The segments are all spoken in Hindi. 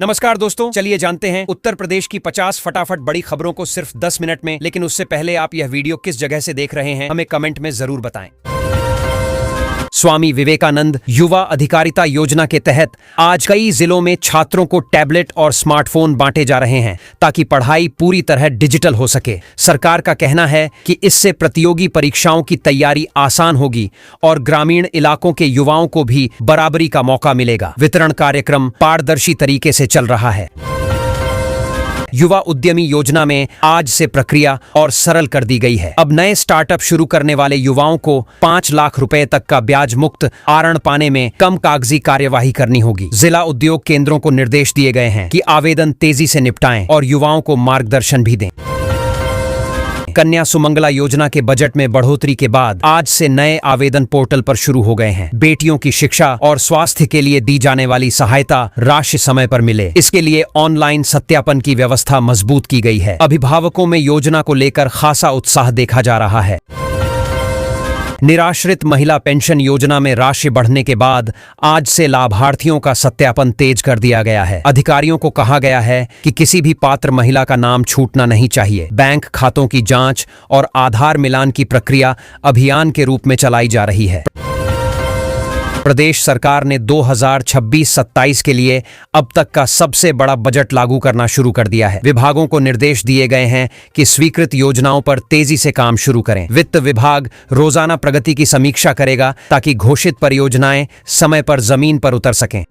नमस्कार दोस्तों, चलिए जानते हैं उत्तर प्रदेश की 50 फटाफट बड़ी खबरों को सिर्फ 10 मिनट में। लेकिन उससे पहले आप यह वीडियो किस जगह से देख रहे हैं हमें कमेंट में जरूर बताएं। स्वामी विवेकानंद युवा अधिकारिता योजना के तहत आज कई जिलों में छात्रों को टैबलेट और स्मार्टफोन बांटे जा रहे हैं ताकि पढ़ाई पूरी तरह डिजिटल हो सके। सरकार का कहना है कि इससे प्रतियोगी परीक्षाओं की तैयारी आसान होगी और ग्रामीण इलाकों के युवाओं को भी बराबरी का मौका मिलेगा। वितरण कार्यक्रम पारदर्शी तरीके से चल रहा है। युवा उद्यमी योजना में आज से प्रक्रिया और सरल कर दी गई है। अब नए स्टार्टअप शुरू करने वाले युवाओं को 5 लाख रुपए तक का ब्याज मुक्त ऋण पाने में कम कागजी कार्यवाही करनी होगी। जिला उद्योग केंद्रों को निर्देश दिए गए हैं कि आवेदन तेजी से निपटाएं और युवाओं को मार्गदर्शन भी दें। कन्या सुमंगला योजना के बजट में बढ़ोतरी के बाद आज से नए आवेदन पोर्टल पर शुरू हो गए हैं। बेटियों की शिक्षा और स्वास्थ्य के लिए दी जाने वाली सहायता राशि समय पर मिले, इसके लिए ऑनलाइन सत्यापन की व्यवस्था मजबूत की गई है। अभिभावकों में योजना को लेकर खासा उत्साह देखा जा रहा है। निराश्रित महिला पेंशन योजना में राशि बढ़ने के बाद आज से लाभार्थियों का सत्यापन तेज कर दिया गया है। अधिकारियों को कहा गया है कि किसी भी पात्र महिला का नाम छूटना नहीं चाहिए। बैंक खातों की जांच और आधार मिलान की प्रक्रिया अभियान के रूप में चलाई जा रही है। प्रदेश सरकार ने 2026-27 के लिए अब तक का सबसे बड़ा बजट लागू करना शुरू कर दिया है। विभागों को निर्देश दिए गए हैं कि स्वीकृत योजनाओं पर तेजी से काम शुरू करें। वित्त विभाग रोजाना प्रगति की समीक्षा करेगा ताकि घोषित परियोजनाएं समय पर जमीन पर उतर सकें।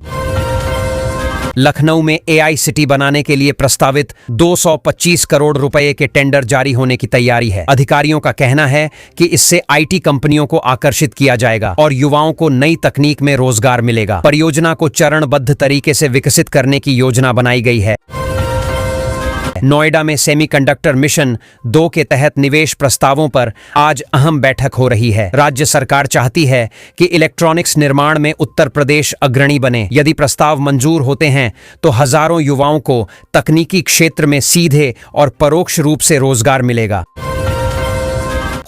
लखनऊ में AI सिटी बनाने के लिए प्रस्तावित 225 करोड़ रुपए के टेंडर जारी होने की तैयारी है। अधिकारियों का कहना है कि इससे IT कंपनियों को आकर्षित किया जाएगा और युवाओं को नई तकनीक में रोजगार मिलेगा। परियोजना को चरणबद्ध तरीके से विकसित करने की योजना बनाई गई है। नोएडा में सेमीकंडक्टर मिशन 2 के तहत निवेश प्रस्तावों पर आज अहम बैठक हो रही है। राज्य सरकार चाहती है कि इलेक्ट्रॉनिक्स निर्माण में उत्तर प्रदेश अग्रणी बने। यदि प्रस्ताव मंजूर होते हैं तो हजारों युवाओं को तकनीकी क्षेत्र में सीधे और परोक्ष रूप से रोजगार मिलेगा।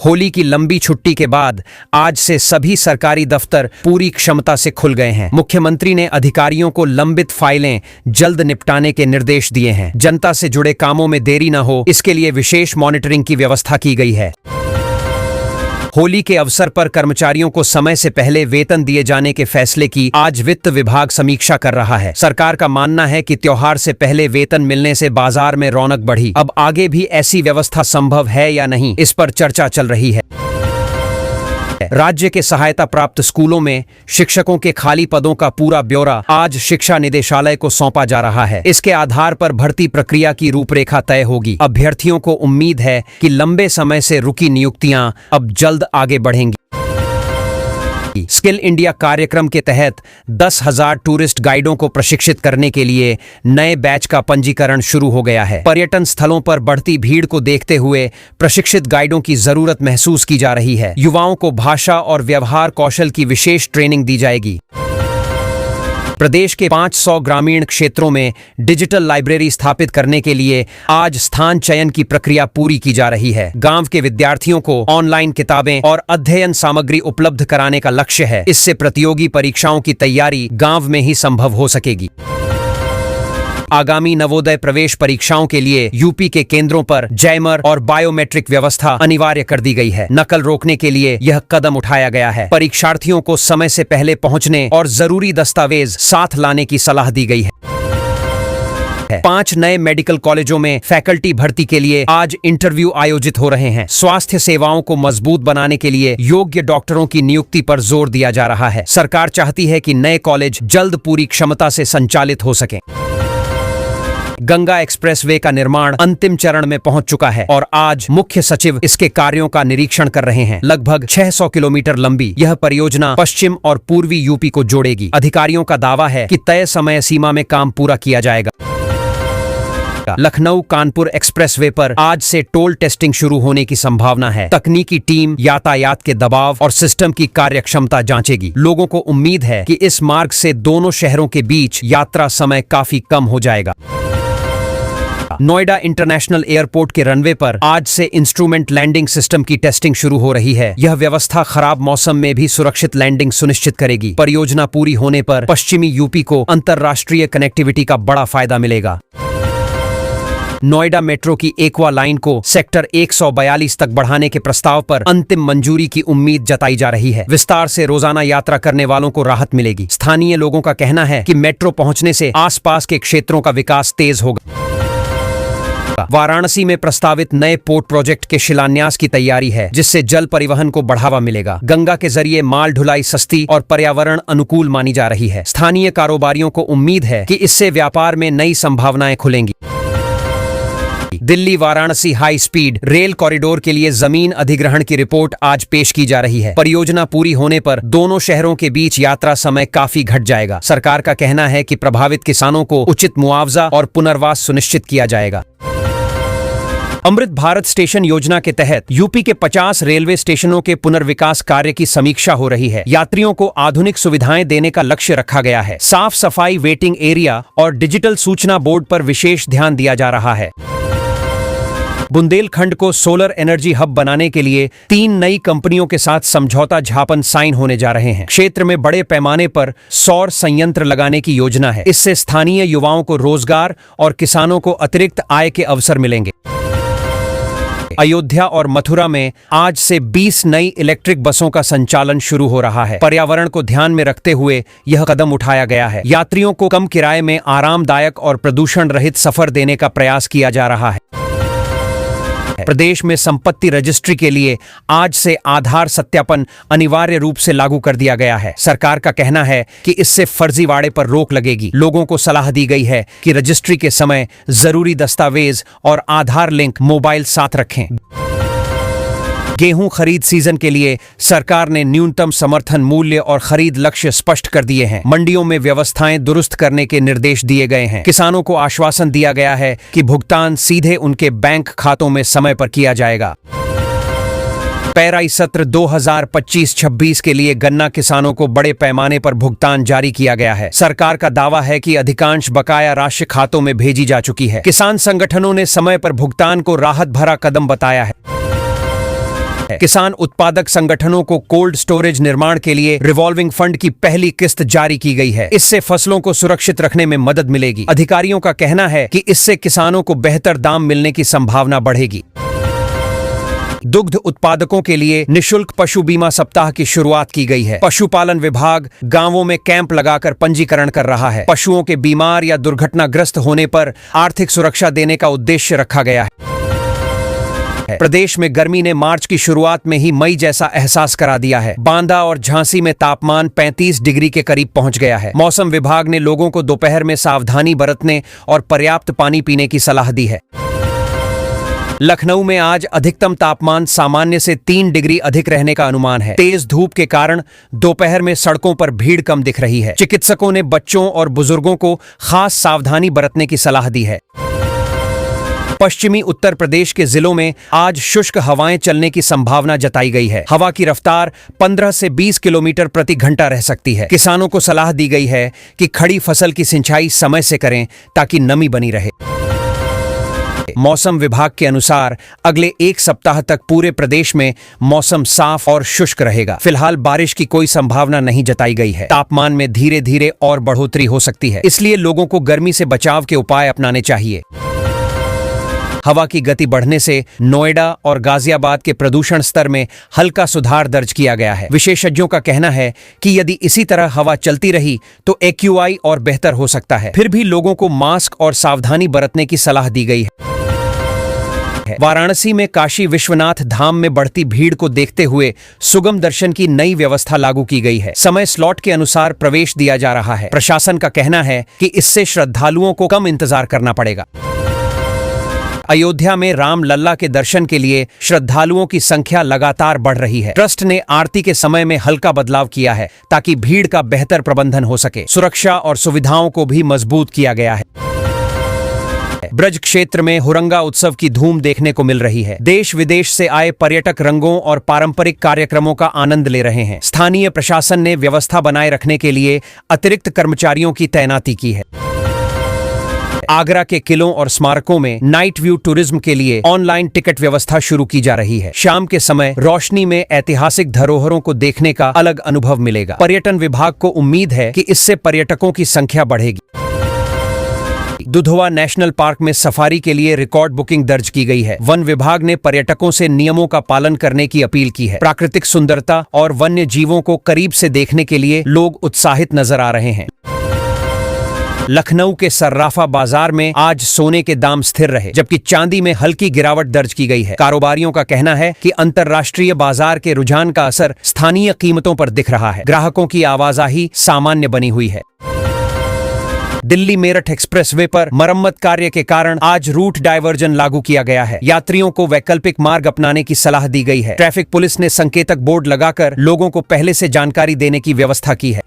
होली की लंबी छुट्टी के बाद आज से सभी सरकारी दफ्तर पूरी क्षमता से खुल गए हैं। मुख्यमंत्री ने अधिकारियों को लंबित फाइलें जल्द निपटाने के निर्देश दिए हैं। जनता से जुड़े कामों में देरी न हो, इसके लिए विशेष मॉनिटरिंग की व्यवस्था की गई है। होली के अवसर पर कर्मचारियों को समय से पहले वेतन दिए जाने के फैसले की आज वित्त विभाग समीक्षा कर रहा है। सरकार का मानना है कि त्योहार से पहले वेतन मिलने से बाजार में रौनक बढ़ी। अब आगे भी ऐसी व्यवस्था संभव है या नहीं, इस पर चर्चा चल रही है। राज्य के सहायता प्राप्त स्कूलों में शिक्षकों के खाली पदों का पूरा ब्यौरा आज शिक्षा निदेशालय को सौंपा जा रहा है। इसके आधार पर भर्ती प्रक्रिया की रूपरेखा तय होगी। अभ्यर्थियों को उम्मीद है कि लंबे समय से रुकी नियुक्तियां अब जल्द आगे बढ़ेंगी। स्किल इंडिया कार्यक्रम के तहत 10,000 टूरिस्ट गाइडों को प्रशिक्षित करने के लिए नए बैच का पंजीकरण शुरू हो गया है। पर्यटन स्थलों पर बढ़ती भीड़ को देखते हुए प्रशिक्षित गाइडों की जरूरत महसूस की जा रही है। युवाओं को भाषा और व्यवहार कौशल की विशेष ट्रेनिंग दी जाएगी। प्रदेश के 500 ग्रामीण क्षेत्रों में डिजिटल लाइब्रेरी स्थापित करने के लिए आज स्थान चयन की प्रक्रिया पूरी की जा रही है। गांव के विद्यार्थियों को ऑनलाइन किताबें और अध्ययन सामग्री उपलब्ध कराने का लक्ष्य है। इससे प्रतियोगी परीक्षाओं की तैयारी गांव में ही संभव हो सकेगी। आगामी नवोदय प्रवेश परीक्षाओं के लिए यूपी के केंद्रों पर जैमर और बायोमेट्रिक व्यवस्था अनिवार्य कर दी गई है। नकल रोकने के लिए यह कदम उठाया गया है। परीक्षार्थियों को समय से पहले पहुंचने और जरूरी दस्तावेज साथ लाने की सलाह दी गई है। 5 नए मेडिकल कॉलेजों में फैकल्टी भर्ती के लिए आज इंटरव्यू आयोजित हो रहे हैं। स्वास्थ्य सेवाओं को मजबूत बनाने के लिए योग्य डॉक्टरों की नियुक्ति पर जोर दिया जा रहा है। सरकार चाहती है कि नए कॉलेज जल्द पूरी क्षमता से संचालित हो सकें। गंगा एक्सप्रेसवे का निर्माण अंतिम चरण में पहुंच चुका है और आज मुख्य सचिव इसके कार्यों का निरीक्षण कर रहे हैं। लगभग 600 किलोमीटर लंबी यह परियोजना पश्चिम और पूर्वी यूपी को जोड़ेगी। अधिकारियों का दावा है कि तय समय सीमा में काम पूरा किया जाएगा। लखनऊ कानपुर एक्सप्रेसवे पर आज से टोल टेस्टिंग शुरू होने की संभावना है। तकनीकी टीम यातायात के दबाव और सिस्टम की कार्यक्षमता जांचेगी। लोगों को उम्मीद है कि इस मार्ग से दोनों शहरों के बीच यात्रा समय काफी कम हो जाएगा। नोएडा इंटरनेशनल एयरपोर्ट के रनवे पर आज से इंस्ट्रूमेंट लैंडिंग सिस्टम की टेस्टिंग शुरू हो रही है। यह व्यवस्था खराब मौसम में भी सुरक्षित लैंडिंग सुनिश्चित करेगी। परियोजना पूरी होने पर पश्चिमी यूपी को अंतरराष्ट्रीय कनेक्टिविटी का बड़ा फायदा मिलेगा। नोएडा मेट्रो की एक्वा लाइन को सेक्टर 142 तक बढ़ाने के प्रस्ताव पर अंतिम मंजूरी की उम्मीद जताई जा रही है। विस्तार से रोजाना यात्रा करने वालों को राहत मिलेगी। स्थानीय लोगों का कहना है कि मेट्रो पहुंचने से आसपास के क्षेत्रों का विकास तेज होगा। वाराणसी में प्रस्तावित नए पोर्ट प्रोजेक्ट के शिलान्यास की तैयारी है, जिससे जल परिवहन को बढ़ावा मिलेगा। गंगा के जरिए माल ढुलाई सस्ती और पर्यावरण अनुकूल मानी जा रही है। स्थानीय कारोबारियों को उम्मीद है कि इससे व्यापार में नई संभावनाएं खुलेंगी। Delhi Varanasi high speed rail corridor के लिए जमीन अधिग्रहण की रिपोर्ट आज पेश की जा रही है। परियोजना पूरी होने पर दोनों शहरों के बीच यात्रा समय काफी घट जाएगा। सरकार का कहना है कि प्रभावित किसानों को उचित मुआवजा और पुनर्वास सुनिश्चित किया जाएगा। अमृत भारत स्टेशन योजना के तहत यूपी के 50 रेलवे स्टेशनों के पुनर्विकास कार्य की समीक्षा हो रही है। यात्रियों को आधुनिक सुविधाएं देने का लक्ष्य रखा गया है। साफ सफाई, वेटिंग एरिया और डिजिटल सूचना बोर्ड पर विशेष ध्यान दिया जा रहा है। बुंदेलखंड को सोलर एनर्जी हब बनाने के लिए 3 नई कंपनियों के साथ समझौता ज्ञापन साइन होने जा रहे हैं। क्षेत्र में बड़े पैमाने पर सौर संयंत्र लगाने की योजना है। इससे स्थानीय युवाओं को रोजगार और किसानों को अतिरिक्त आय के अवसर मिलेंगे। अयोध्या और मथुरा में आज से 20 नई इलेक्ट्रिक बसों का संचालन शुरू हो रहा है। पर्यावरण को ध्यान में रखते हुए यह कदम उठाया गया है। यात्रियों को कम किराए में आरामदायक और प्रदूषण रहित सफर देने का प्रयास किया जा रहा है। प्रदेश में संपत्ति रजिस्ट्री के लिए आज से आधार सत्यापन अनिवार्य रूप से लागू कर दिया गया है। सरकार का कहना है कि इससे फर्जीवाड़े पर रोक लगेगी। लोगों को सलाह दी गई है कि रजिस्ट्री के समय जरूरी दस्तावेज और आधार लिंक मोबाइल साथ रखें। गेहूं खरीद सीजन के लिए सरकार ने न्यूनतम समर्थन मूल्य और खरीद लक्ष्य स्पष्ट कर दिए हैं। मंडियों में व्यवस्थाएं दुरुस्त करने के निर्देश दिए गए हैं। किसानों को आश्वासन दिया गया है कि भुगतान सीधे उनके बैंक खातों में समय पर किया जाएगा। पेराई सत्र 2025-26 के लिए गन्ना किसानों को बड़े पैमाने पर भुगतान जारी किया गया है। सरकार का दावा है कि अधिकांश बकाया राशि खातों में भेजी जा चुकी है। किसान संगठनों ने समय पर भुगतान को राहत भरा कदम बताया है। किसान उत्पादक संगठनों को कोल्ड स्टोरेज निर्माण के लिए रिवॉल्विंग फंड की पहली किस्त जारी की गई है। इससे फसलों को सुरक्षित रखने में मदद मिलेगी। अधिकारियों का कहना है कि इससे किसानों को बेहतर दाम मिलने की संभावना बढ़ेगी। दुग्ध उत्पादकों के लिए निशुल्क पशु बीमा सप्ताह की शुरुआत की गई है। पशुपालन विभाग गांवों में कैंप लगाकर पंजीकरण कर रहा है। पशुओं के बीमार या दुर्घटनाग्रस्त होने पर आर्थिक सुरक्षा देने का उद्देश्य रखा गया है। प्रदेश में गर्मी ने मार्च की शुरुआत में ही मई जैसा एहसास करा दिया है। बांदा और झांसी में तापमान 35 डिग्री के करीब पहुंच गया है। मौसम विभाग ने लोगों को दोपहर में सावधानी बरतने और पर्याप्त पानी पीने की सलाह दी है। लखनऊ में आज अधिकतम तापमान सामान्य से 3 डिग्री अधिक रहने का अनुमान है। तेज धूप के कारण दोपहर में सड़कों पर भीड़ कम दिख रही है। चिकित्सकों ने बच्चों और बुजुर्गों को खास सावधानी बरतने की सलाह दी है। पश्चिमी उत्तर प्रदेश के जिलों में आज शुष्क हवाएं चलने की संभावना जताई गई है। हवा की रफ्तार 15 से 20 किलोमीटर प्रति घंटा रह सकती है। किसानों को सलाह दी गई है कि खड़ी फसल की सिंचाई समय से करें ताकि नमी बनी रहे। मौसम विभाग के अनुसार अगले 1 सप्ताह तक पूरे प्रदेश में मौसम साफ और शुष्क रहेगा। फिलहाल बारिश की कोई संभावना नहीं जताई गई है। तापमान में धीरे धीरे और बढ़ोतरी हो सकती है, इसलिए लोगों को गर्मी से बचाव के उपाय अपनाने चाहिए। हवा की गति बढ़ने से नोएडा और गाजियाबाद के प्रदूषण स्तर में हल्का सुधार दर्ज किया गया है। विशेषज्ञों का कहना है कि यदि इसी तरह हवा चलती रही तो AQI और बेहतर हो सकता है। फिर भी लोगों को मास्क और सावधानी बरतने की सलाह दी गई है। वाराणसी में काशी विश्वनाथ धाम में बढ़ती भीड़ को देखते हुए सुगम दर्शन की नई व्यवस्था लागू की गई है। समय स्लॉट के अनुसार प्रवेश दिया जा रहा है। प्रशासन का कहना है कि इससे श्रद्धालुओं को कम इंतजार करना पड़ेगा। अयोध्या में राम लल्ला के दर्शन के लिए श्रद्धालुओं की संख्या लगातार बढ़ रही है। ट्रस्ट ने आरती के समय में हल्का बदलाव किया है ताकि भीड़ का बेहतर प्रबंधन हो सके। सुरक्षा और सुविधाओं को भी मजबूत किया गया है। ब्रज क्षेत्र में हुरंगा उत्सव की धूम देखने को मिल रही है। देश विदेश से आए पर्यटक रंगों और पारंपरिक कार्यक्रमों का आनंद ले रहे हैं। स्थानीय प्रशासन ने व्यवस्था बनाए रखने के लिए अतिरिक्त कर्मचारियों की तैनाती की है। आगरा के किलों और स्मारकों में नाइट व्यू टूरिज्म के लिए ऑनलाइन टिकट व्यवस्था शुरू की जा रही है। शाम के समय रोशनी में ऐतिहासिक धरोहरों को देखने का अलग अनुभव मिलेगा। पर्यटन विभाग को उम्मीद है कि इससे पर्यटकों की संख्या बढ़ेगी। दुधवा नेशनल पार्क में सफारी के लिए रिकॉर्ड बुकिंग दर्ज की गई है। वन विभाग ने पर्यटकों से नियमों का पालन करने की अपील की है। प्राकृतिक सुंदरता और वन्य जीवों को करीब से देखने के लिए लोग उत्साहित नजर आ रहे हैं। लखनऊ के सर्राफा बाजार में आज सोने के दाम स्थिर रहे, जबकि चांदी में हल्की गिरावट दर्ज की गई है। कारोबारियों का कहना है कि अंतर्राष्ट्रीय बाजार के रुझान का असर स्थानीय कीमतों पर दिख रहा है। ग्राहकों की आवाजाही सामान्य बनी हुई है। दिल्ली मेरठ एक्सप्रेसवे पर मरम्मत कार्य के कारण आज रूट डायवर्जन लागू किया गया है। यात्रियों को वैकल्पिक मार्ग अपनाने की सलाह दी गई है। ट्रैफिक पुलिस ने संकेतक बोर्ड लगाकर लोगों को पहले से जानकारी देने की व्यवस्था की है।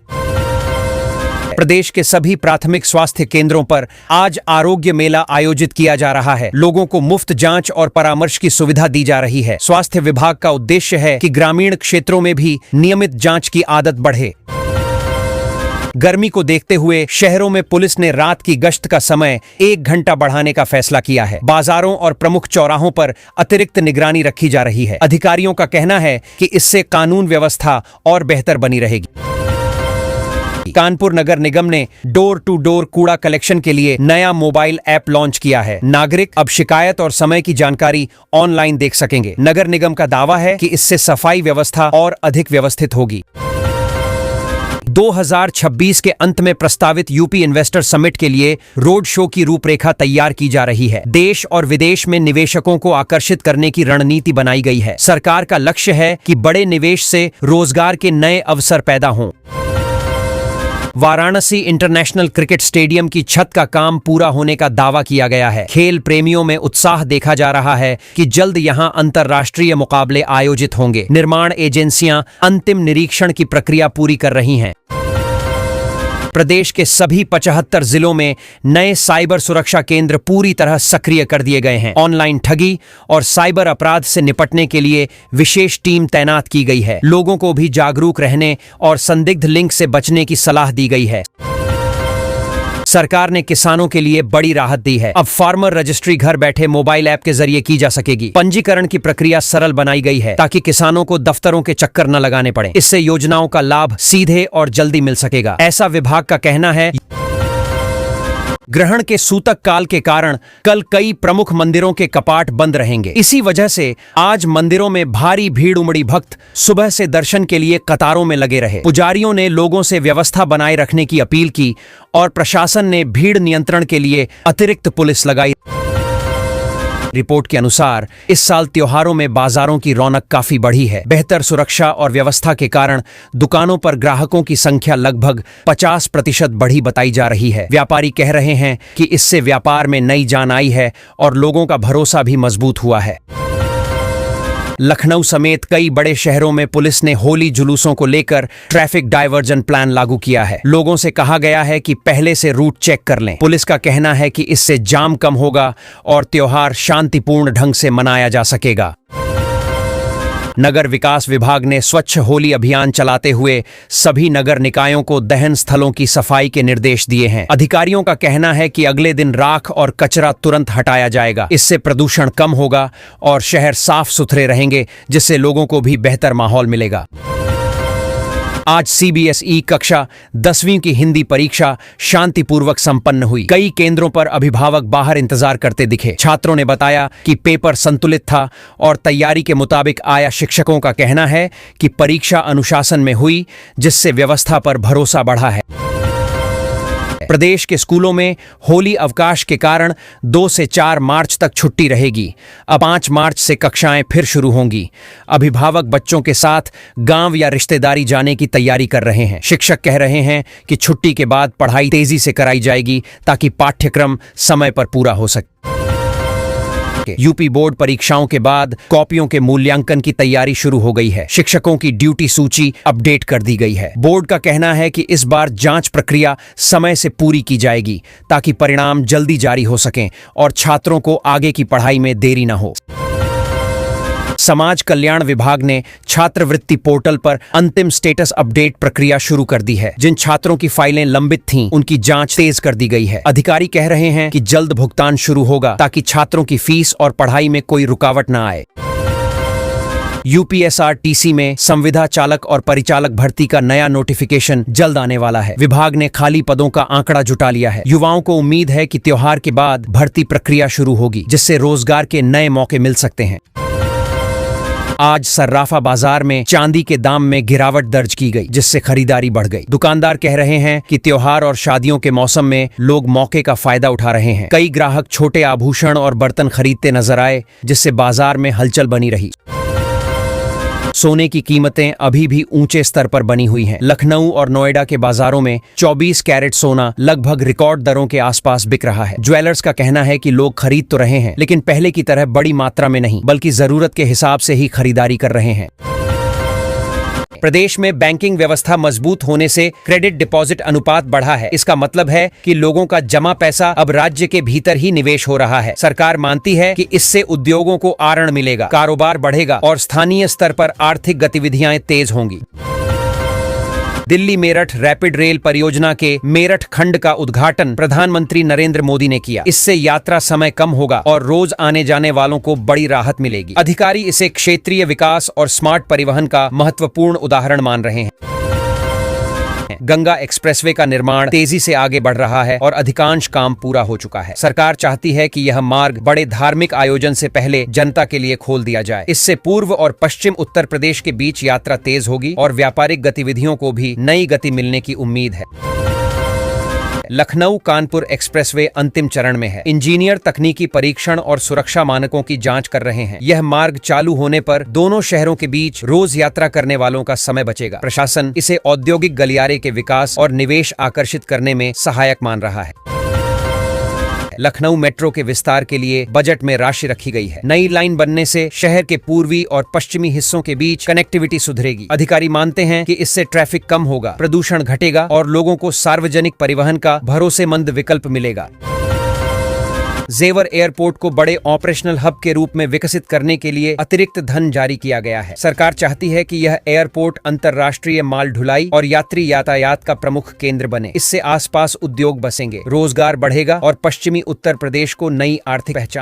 प्रदेश के सभी प्राथमिक स्वास्थ्य केंद्रों पर आज आरोग्य मेला आयोजित किया जा रहा है। लोगों को मुफ्त जांच और परामर्श की सुविधा दी जा रही है। स्वास्थ्य विभाग का उद्देश्य है कि ग्रामीण क्षेत्रों में भी नियमित जांच की आदत बढ़े। गर्मी को देखते हुए शहरों में पुलिस ने रात की गश्त का समय 1 घंटा बढ़ाने का फैसला किया है। बाजारों और प्रमुख चौराहों पर अतिरिक्त निगरानी रखी जा रही है। अधिकारियों का कहना है कि इससे कानून व्यवस्था और बेहतर बनी रहेगी। कानपुर नगर निगम ने डोर टू डोर कूड़ा कलेक्शन के लिए नया मोबाइल ऐप लॉन्च किया है। नागरिक अब शिकायत और समय की जानकारी ऑनलाइन देख सकेंगे। नगर निगम का दावा है कि इससे सफाई व्यवस्था और अधिक व्यवस्थित होगी। 2026 के अंत में प्रस्तावित यूपी इन्वेस्टर समिट के लिए रोड शो की रूपरेखा तैयार की जा रही है। देश और विदेश में निवेशकों को आकर्षित करने की रणनीति बनाई गई है। सरकार का लक्ष्य है कि बड़े निवेश से रोजगार के नए अवसर पैदा हों। वाराणसी इंटरनेशनल क्रिकेट स्टेडियम की छत का काम पूरा होने का दावा किया गया है। खेल प्रेमियों में उत्साह देखा जा रहा है कि जल्द यहां अंतर्राष्ट्रीय मुकाबले आयोजित होंगे। निर्माण एजेंसियां अंतिम निरीक्षण की प्रक्रिया पूरी कर रही हैं। प्रदेश के सभी 75 जिलों में नए साइबर सुरक्षा केंद्र पूरी तरह सक्रिय कर दिए गए हैं। ऑनलाइन ठगी और साइबर अपराध से निपटने के लिए विशेष टीम तैनात की गई है। लोगों को भी जागरूक रहने और संदिग्ध लिंक से बचने की सलाह दी गई है। सरकार ने किसानों के लिए बड़ी राहत दी है। अब फार्मर रजिस्ट्री घर बैठे मोबाइल ऐप के जरिए की जा सकेगी। पंजीकरण की प्रक्रिया सरल बनाई गई है ताकि किसानों को दफ्तरों के चक्कर न लगाने पड़े। इससे योजनाओं का लाभ सीधे और जल्दी मिल सकेगा, ऐसा विभाग का कहना है। ग्रहण के सूतक काल के कारण कल कई प्रमुख मंदिरों के कपाट बंद रहेंगे। इसी वजह से आज मंदिरों में भारी भीड़ उमड़ी। भक्त सुबह से दर्शन के लिए कतारों में लगे रहे। पुजारियों ने लोगों से व्यवस्था बनाए रखने की अपील की और प्रशासन ने भीड़ नियंत्रण के लिए अतिरिक्त पुलिस लगाई। रिपोर्ट के अनुसार इस साल त्योहारों में बाजारों की रौनक काफी बढ़ी है। बेहतर सुरक्षा और व्यवस्था के कारण दुकानों पर ग्राहकों की संख्या लगभग 50% बढ़ी बताई जा रही है। व्यापारी कह रहे हैं कि इससे व्यापार में नई जान आई है और लोगों का भरोसा भी मजबूत हुआ है। लखनऊ समेत कई बड़े शहरों में पुलिस ने होली जुलूसों को लेकर ट्रैफिक डायवर्जन प्लान लागू किया है। लोगों से कहा गया है कि पहले से रूट चेक कर लें। पुलिस का कहना है कि इससे जाम कम होगा और त्योहार शांतिपूर्ण ढंग से मनाया जा सकेगा। नगर विकास विभाग ने स्वच्छ होली अभियान चलाते हुए सभी नगर निकायों को दहन स्थलों की सफाई के निर्देश दिए हैं। अधिकारियों का कहना है कि अगले दिन राख और कचरा तुरंत हटाया जाएगा। इससे प्रदूषण कम होगा और शहर साफ सुथरे रहेंगे, जिससे लोगों को भी बेहतर माहौल मिलेगा। आज सीबीएसई कक्षा 10वीं की हिंदी परीक्षा शांतिपूर्वक संपन्न हुई। कई केंद्रों पर अभिभावक बाहर इंतजार करते दिखे। छात्रों ने बताया कि पेपर संतुलित था और तैयारी के मुताबिक आया। शिक्षकों का कहना है कि परीक्षा अनुशासन में हुई, जिससे व्यवस्था पर भरोसा बढ़ा है। प्रदेश के स्कूलों में होली अवकाश के कारण 2 से 4 मार्च तक छुट्टी रहेगी। अब 5 मार्च से कक्षाएं फिर शुरू होंगी। अभिभावक बच्चों के साथ गांव या रिश्तेदारी जाने की तैयारी कर रहे हैं। शिक्षक कह रहे हैं कि छुट्टी के बाद पढ़ाई तेजी से कराई जाएगी ताकि पाठ्यक्रम समय पर पूरा हो सके। यूपी बोर्ड परीक्षाओं के बाद कॉपियों के मूल्यांकन की तैयारी शुरू हो गई है। शिक्षकों की ड्यूटी सूची अपडेट कर दी गई है। बोर्ड का कहना है कि इस बार जांच प्रक्रिया समय से पूरी की जाएगी ताकि परिणाम जल्दी जारी हो सकें और छात्रों को आगे की पढ़ाई में देरी न हो। समाज कल्याण विभाग ने छात्रवृत्ति पोर्टल पर अंतिम स्टेटस अपडेट प्रक्रिया शुरू कर दी है। जिन छात्रों की फाइलें लंबित थीं, उनकी जांच तेज कर दी गई है। अधिकारी कह रहे हैं कि जल्द भुगतान शुरू होगा ताकि छात्रों की फीस और पढ़ाई में कोई रुकावट न आए। यूपीएसआरटीसी में संविदा चालक और परिचालक भर्ती का नया नोटिफिकेशन जल्द आने वाला है। विभाग ने खाली पदों का आंकड़ा जुटा लिया है। युवाओं को उम्मीद है कि त्योहार के बाद भर्ती प्रक्रिया शुरू होगी, जिससे रोजगार के नए मौके मिल सकते हैं। आज सर्राफा बाजार में चांदी के दाम में गिरावट दर्ज की गई, जिससे खरीदारी बढ़ गई। दुकानदार कह रहे हैं कि त्योहार और शादियों के मौसम में लोग मौके का फायदा उठा रहे हैं। कई ग्राहक छोटे आभूषण और बर्तन खरीदते नजर आए, जिससे बाजार में हलचल बनी रही। सोने की कीमतें अभी भी ऊंचे स्तर पर बनी हुई हैं। लखनऊ और नोएडा के बाजारों में 24 कैरेट सोना लगभग रिकॉर्ड दरों के आसपास बिक रहा है। ज्वेलर्स का कहना है कि लोग खरीद तो रहे हैं, लेकिन पहले की तरह बड़ी मात्रा में नहीं, बल्कि जरूरत के हिसाब से ही खरीदारी कर रहे हैं। प्रदेश में बैंकिंग व्यवस्था मजबूत होने से क्रेडिट डिपॉजिट अनुपात बढ़ा है। इसका मतलब है कि लोगों का जमा पैसा अब राज्य के भीतर ही निवेश हो रहा है। सरकार मानती है कि इससे उद्योगों को आवरण मिलेगा, कारोबार बढ़ेगा और स्थानीय स्तर पर आर्थिक गतिविधियां तेज होंगी। दिल्ली मेरठ रैपिड रेल परियोजना के मेरठ खंड का उद्घाटन प्रधानमंत्री नरेंद्र मोदी ने किया। इससे यात्रा समय कम होगा और रोज आने जाने वालों को बड़ी राहत मिलेगी। अधिकारी इसे क्षेत्रीय विकास और स्मार्ट परिवहन का महत्वपूर्ण उदाहरण मान रहे हैं। गंगा एक्सप्रेसवे का निर्माण तेजी से आगे बढ़ रहा है और अधिकांश काम पूरा हो चुका है। सरकार चाहती है कि यह मार्ग बड़े धार्मिक आयोजन से पहले जनता के लिए खोल दिया जाए। इससे पूर्व और पश्चिम उत्तर प्रदेश के बीच यात्रा तेज होगी और व्यापारिक गतिविधियों को भी नई गति मिलने की उम्मीद है। लखनऊ कानपुर एक्सप्रेसवे अंतिम चरण में है। इंजीनियर तकनीकी परीक्षण और सुरक्षा मानकों की जांच कर रहे हैं। यह मार्ग चालू होने पर दोनों शहरों के बीच रोज यात्रा करने वालों का समय बचेगा। प्रशासन इसे औद्योगिक गलियारे के विकास और निवेश आकर्षित करने में सहायक मान रहा है। लखनऊ मेट्रो के विस्तार के लिए बजट में राशि रखी गई है। नई लाइन बनने से शहर के पूर्वी और पश्चिमी हिस्सों के बीच कनेक्टिविटी सुधरेगी। अधिकारी मानते हैं कि इससे ट्रैफिक कम होगा, प्रदूषण घटेगा और लोगों को सार्वजनिक परिवहन का भरोसेमंद विकल्प मिलेगा। जेवर एयरपोर्ट को बड़े ऑपरेशनल हब के रूप में विकसित करने के लिए अतिरिक्त धन जारी किया गया है। सरकार चाहती है कि यह एयरपोर्ट अंतर्राष्ट्रीय माल ढुलाई और यात्री यातायात का प्रमुख केंद्र बने। इससे आसपास उद्योग बसेंगे, रोजगार बढ़ेगा और पश्चिमी उत्तर प्रदेश को नई आर्थिक पहचान